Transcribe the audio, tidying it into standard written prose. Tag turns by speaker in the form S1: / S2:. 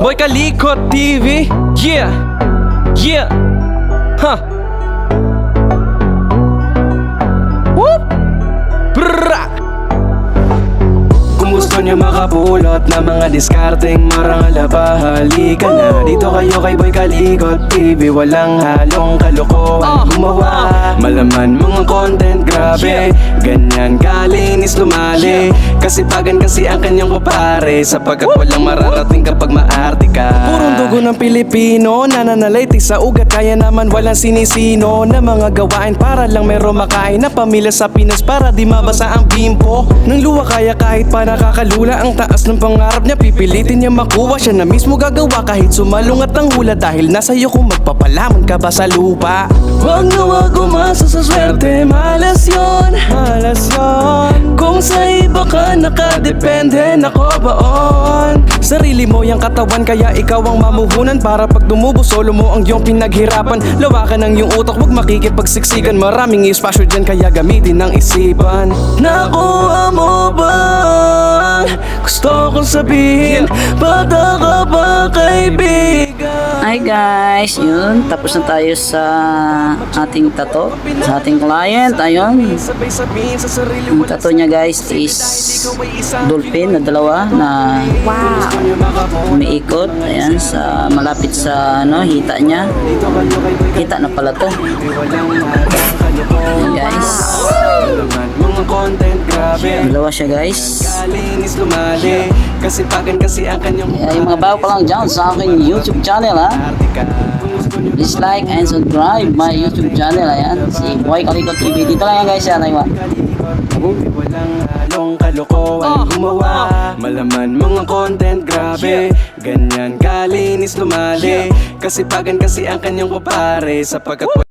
S1: Boy Kalikot TV. Yeah, yeah, huh. Whoop. Brrrra. Kung gusto niyo makapulot na mga diskarteng marangal ba, halika na dito kayo kay Boy Kalikot TV. Walang halong kalokohan gumawa, malaman mga content grabe, ganyan kalinis lumali. Kasi pagan kasi ang kanyang kupare, sapagkat walang mararating kapag maarte ka. Purong dugo ng Pilipino, nananalayti sa ugat, kaya naman walang sinisino na mga gawain para lang meron makain na pamilya sa Pinas, para di mabasa ang bimpo ng luwa. Kaya kahit pa nakakalula ang taas ng pangarap niya, pipilitin niya makuha, siya na mismo gagawa kahit sumalungat ang hula. Dahil nasa iyo kung magpapalamon ka ba sa lupa. Wag na wag umasa sa swerte, malas yun, malas yun. Kung sa iba ka nakadepende, nako baon sarili mo yung katawan, kaya ikaw ang mamuhunan. Para pag dumubo, solo mo ang iyong pinaghirapan. Lawakan ang iyong utak, wag makikipagsiksikan. Maraming espasyo dyan, kaya gamitin ang isipan. Nakuha mo ba? Gusto kong sabihin, bata ka ba kaibigan?
S2: Hi guys, yun, tapos na tayo sa ating tato, sa ating client. Ayun, ang tato niya guys is dolphin na dalawa na umiikot. Ayan, sa malapit sa hita niya. Hita na pala to. Ayan guys, dalawa siya guys. Yung mga bago pa lang dyan sa aking YouTube channel ha, please like and subscribe my YouTube channel. Ayan, si Boy Kalikot TV. Dito lang yan guys. Yan, ayun.
S1: Walang halong kalokohan gumawa, malaman mga content grabe, ganyan kalinis lumali. Kasi pagan kasi ang kanyang kupare, sapagkat